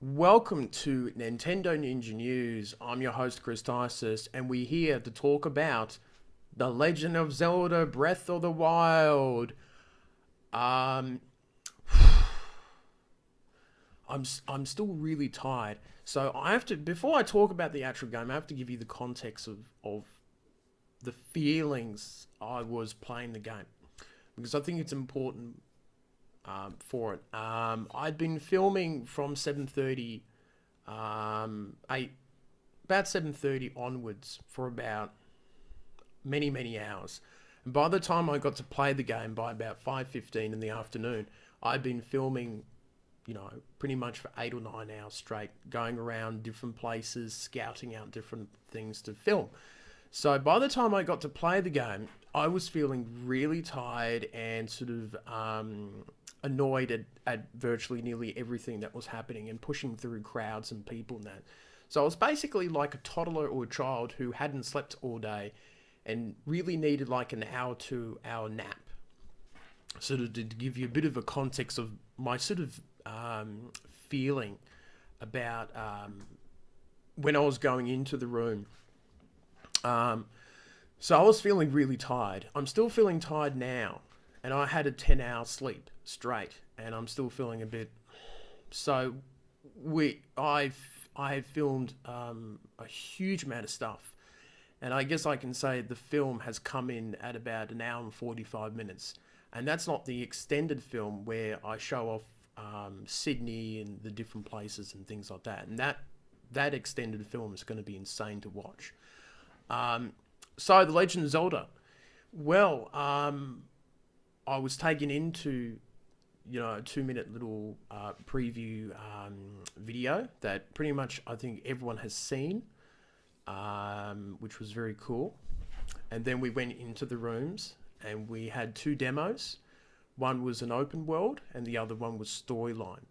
Welcome to Nintendo Ninja News. I'm your host, Chris Tysis, and we're here to talk about The Legend of Zelda Breath of the Wild. Um, I'm still really tired. So I have to, before I talk about the actual game, I have to give you the context of the feelings I was playing the game. Because I think it's important for it. I'd been filming from 7:30, 8, about 7:30 onwards for about many hours. And by the time I got to play the game by about 5:15 in the afternoon, I'd been filming, pretty much for 8 or 9 hours straight, going around different places, scouting out different things to film. So by the time I got to play the game, I was feeling really tired and sort of annoyed at virtually nearly everything that was happening and pushing through crowds and people and that. So I was basically like a toddler or a child who hadn't slept all day and really needed like an hour to hour nap. Sort of to give you a bit of a context of my sort of feeling about when I was going into the room. So I was feeling really tired. I'm still feeling tired now, and I had a 10-hour sleep straight, and I'm still feeling a bit. So I have filmed a huge amount of stuff, and I guess I can say the film has come in at about an hour and 45 minutes, and that's not the extended film where I show off Sydney and the different places and things like that, and that extended film is going to be insane to watch. So The Legend of Zelda. Well, I was taken into, a 2 minute little preview video that pretty much I think everyone has seen, which was very cool. And then we went into the rooms and we had two demos. One was an open world and the other one was storyline.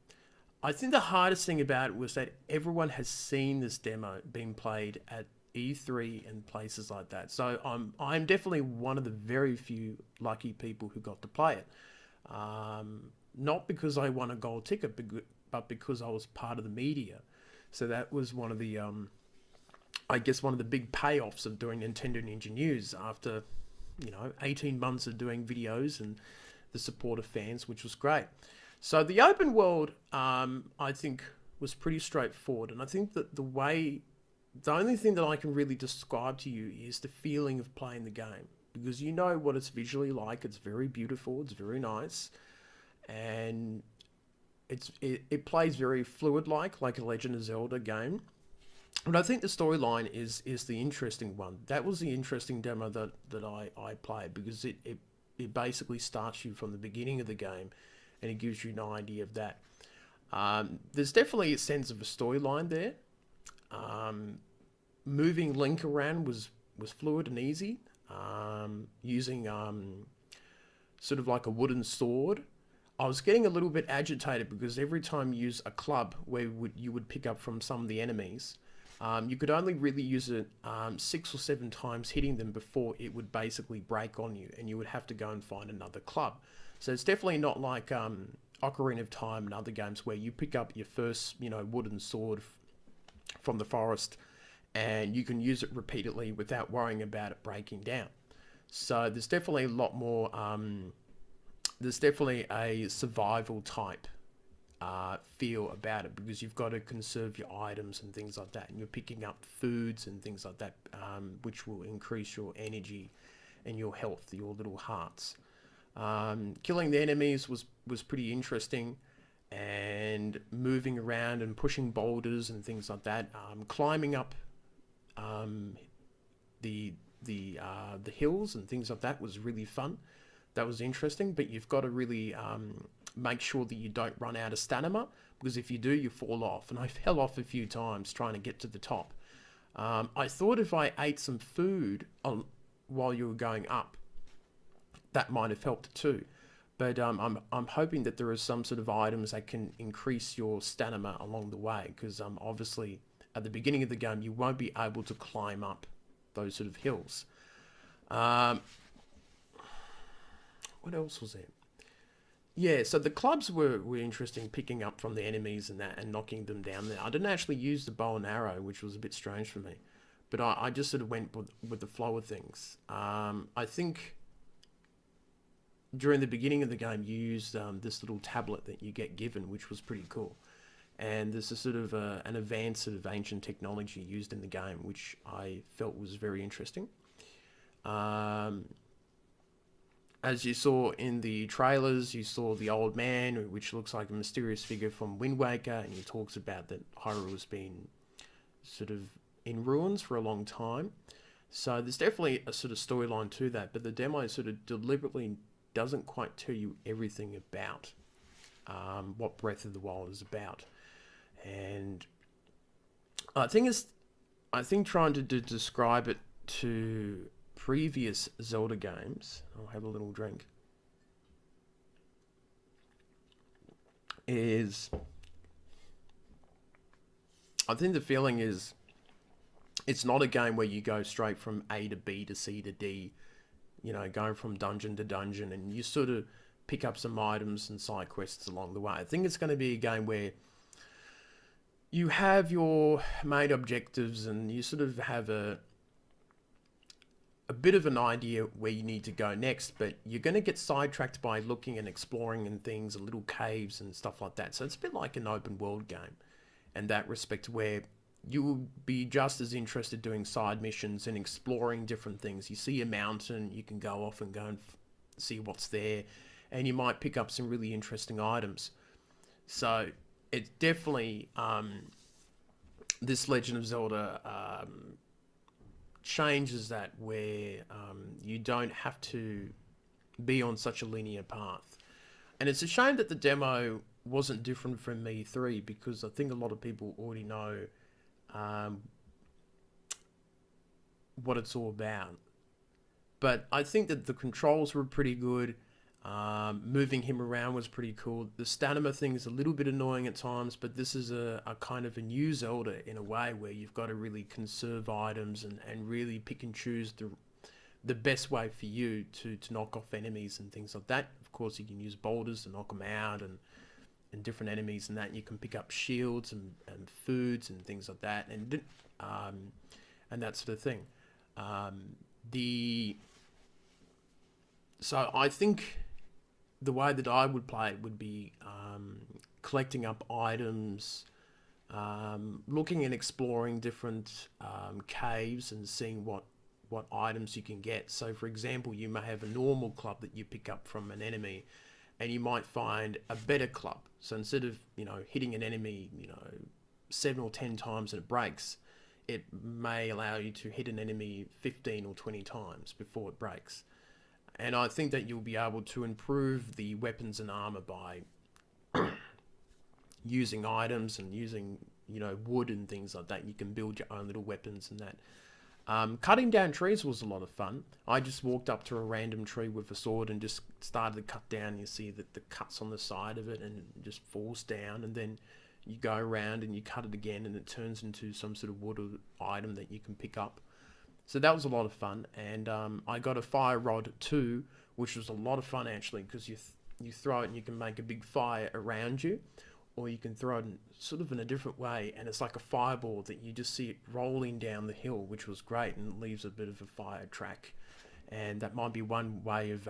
I think the hardest thing about it was that everyone has seen this demo being played at E3 and places like that. So I'm definitely one of the very few lucky people who got to play it. Not because I won a gold ticket, but because I was part of the media. So that was one of the, I guess, one of the big payoffs of doing Nintendo Ninja News after, 18 months of doing videos and the support of fans, which was great. So the open world, I think, was pretty straightforward. And I think that the only thing that I can really describe to you is the feeling of playing the game, because you know what it's visually like. It's very beautiful. It's very nice, and it plays very fluid like a Legend of Zelda game. But I think the storyline is the interesting one. That was the interesting demo that I played, because it basically starts you from the beginning of the game, and it gives you an idea of that. There's definitely a sense of a storyline there. Moving Link around was fluid and easy. Using sort of like a wooden sword. I was getting a little bit agitated because every time you use a club where you would pick up from some of the enemies, you could only really use it 6 or 7 times, hitting them before it would basically break on you, and you would have to go and find another club. So it's definitely not like Ocarina of Time and other games where you pick up your first, wooden sword from the forest and you can use it repeatedly without worrying about it breaking down. So there's definitely a lot more. There's definitely a survival type feel about it, because you've got to conserve your items and things like that, and you're picking up foods and things like that, which will increase your energy and your health, your little hearts. Killing the enemies was pretty interesting, and moving around and pushing boulders and things like that. Climbing up the hills and things like that was really fun. That was interesting, but you've got to really make sure that you don't run out of stamina, because if you do, you fall off. And I fell off a few times trying to get to the top. I thought if I ate some food while you were going up, that might have helped too. But I'm hoping that there are some sort of items that can increase your stamina along the way, because obviously at the beginning of the game you won't be able to climb up those sort of hills. What else was there? Yeah, so the clubs were interesting, picking up from the enemies and that and knocking them down there. I didn't actually use the bow and arrow, which was a bit strange for me, but I just sort of went with the flow of things. I think during the beginning of the game, you used this little tablet that you get given, which was pretty cool. And there's a sort of an advanced sort of ancient technology used in the game, which I felt was very interesting. Um, as you saw in the trailers, you saw the old man, which looks like a mysterious figure from Wind Waker, and he talks about that Hyrule's been sort of in ruins for a long time. So there's definitely a sort of storyline to that, but the demo sort of deliberately doesn't quite tell you everything about what Breath of the Wild is about. And I think it's, I think trying to describe it to previous Zelda games, I'll have a little drink, is I think the feeling is it's not a game where you go straight from A to B to C to D, you know, going from dungeon to dungeon, and you sort of pick up some items and side quests along the way. I think it's going to be a game where you have your main objectives and you sort of have a bit of an idea where you need to go next, but you're going to get sidetracked by looking and exploring and things, and little caves and stuff like that. So it's a bit like an open world game in that respect, where you will be just as interested doing side missions and exploring different things. You see a mountain, you can go off and go and see what's there, and you might pick up some really interesting items. So it's definitely this Legend of Zelda changes that, where you don't have to be on such a linear path. And it's a shame that the demo wasn't different from Me 3, because I think a lot of people already know um, what it's all about. But I think that the controls were pretty good. Moving him around was pretty cool. The stamina thing is a little bit annoying at times, but this is a kind of a new Zelda in a way, where you've got to really conserve items and really pick and choose the best way for you to knock off enemies and things like that. Of course, you can use boulders to knock them out, and different enemies and that. You can pick up shields and foods and things like that, um, and that sort of thing. The So I think the way that I would play it would be collecting up items, looking and exploring different caves and seeing what items you can get. So, for example, you may have a normal club that you pick up from an enemy, and you might find a better club. So instead of hitting an enemy 7 or 10 times and it breaks, it may allow you to hit an enemy 15 or 20 times before it breaks. And I think that you'll be able to improve the weapons and armor by using items and using wood and things like that. You can build your own little weapons and that. Cutting down trees was a lot of fun. I just walked up to a random tree with a sword and just started to cut down. You see that the cuts on the side of it, and it just falls down, and then you go around and you cut it again, and it turns into some sort of wood item that you can pick up. So that was a lot of fun, and I got a fire rod too, which was a lot of fun actually, because you throw it and you can make a big fire around you, or you can throw it sort of in a different way, and it's like a fireball that you just see it rolling down the hill, which was great, and it leaves a bit of a fire track. And that might be one way of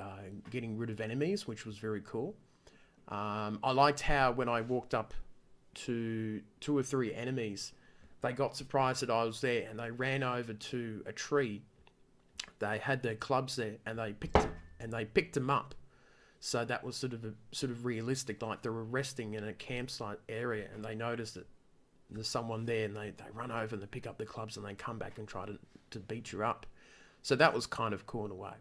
getting rid of enemies, which was very cool. I liked how when I walked up to 2 or 3 enemies, they got surprised that I was there, and they ran over to a tree. They had their clubs there, and they picked them up. So that was sort of realistic. Like they were resting in a campsite area, and they noticed that there's someone there, and they run over and they pick up the clubs, and they come back and try to beat you up. So that was kind of cool in a way.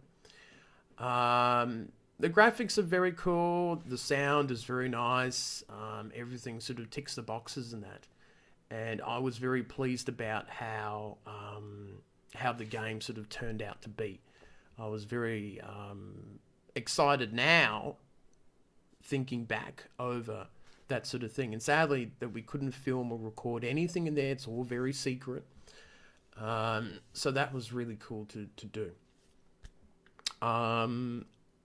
The graphics are very cool. The sound is very nice. Everything sort of ticks the boxes and that. And I was very pleased about how the game sort of turned out to be. I was very excited now, thinking back over that sort of thing. And sadly, that we couldn't film or record anything in there. It's all very secret. So that was really cool to do.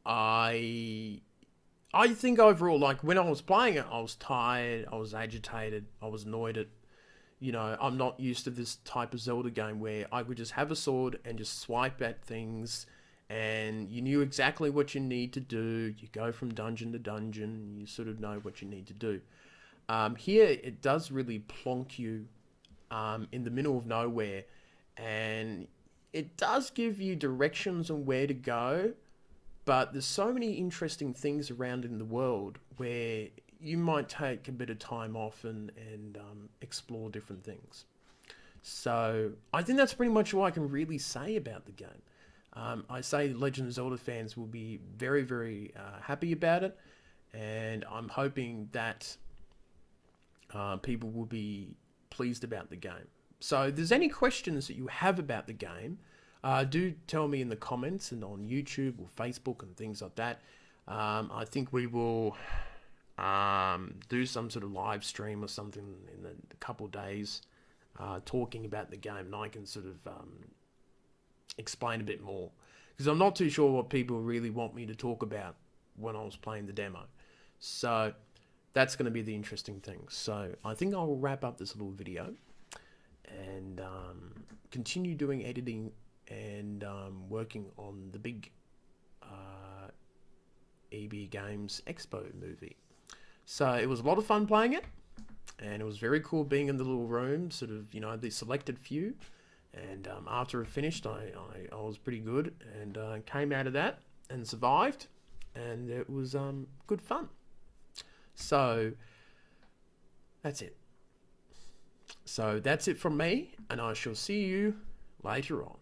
I I think overall, like when I was playing it, I was tired, I was agitated, I was annoyed at, I'm not used to this type of Zelda game where I could just have a sword and just swipe at things, and you knew exactly what you need to do. You go from dungeon to dungeon, you sort of know what you need to do. Here, it does really plonk you in the middle of nowhere, and it does give you directions on where to go, but there's so many interesting things around in the world where you might take a bit of time off and explore different things. So I think that's pretty much all I can really say about the game. I say Legend of Zelda fans will be very, very happy about it, and I'm hoping that people will be pleased about the game. So if there's any questions that you have about the game, do tell me in the comments and on YouTube or Facebook and things like that. I think we will do some sort of live stream or something in a couple of days talking about the game, and I can sort of explain a bit more, because I'm not too sure what people really want me to talk about when I was playing the demo. So that's going to be the interesting thing. So I think I will wrap up this little video and continue doing editing and working on the big EB Games Expo movie. So it was a lot of fun playing it, and it was very cool being in the little room, sort of, the selected few. And after it finished, I was pretty good, and came out of that and survived, and it was good fun. So that's it. So that's it from me, and I shall see you later on.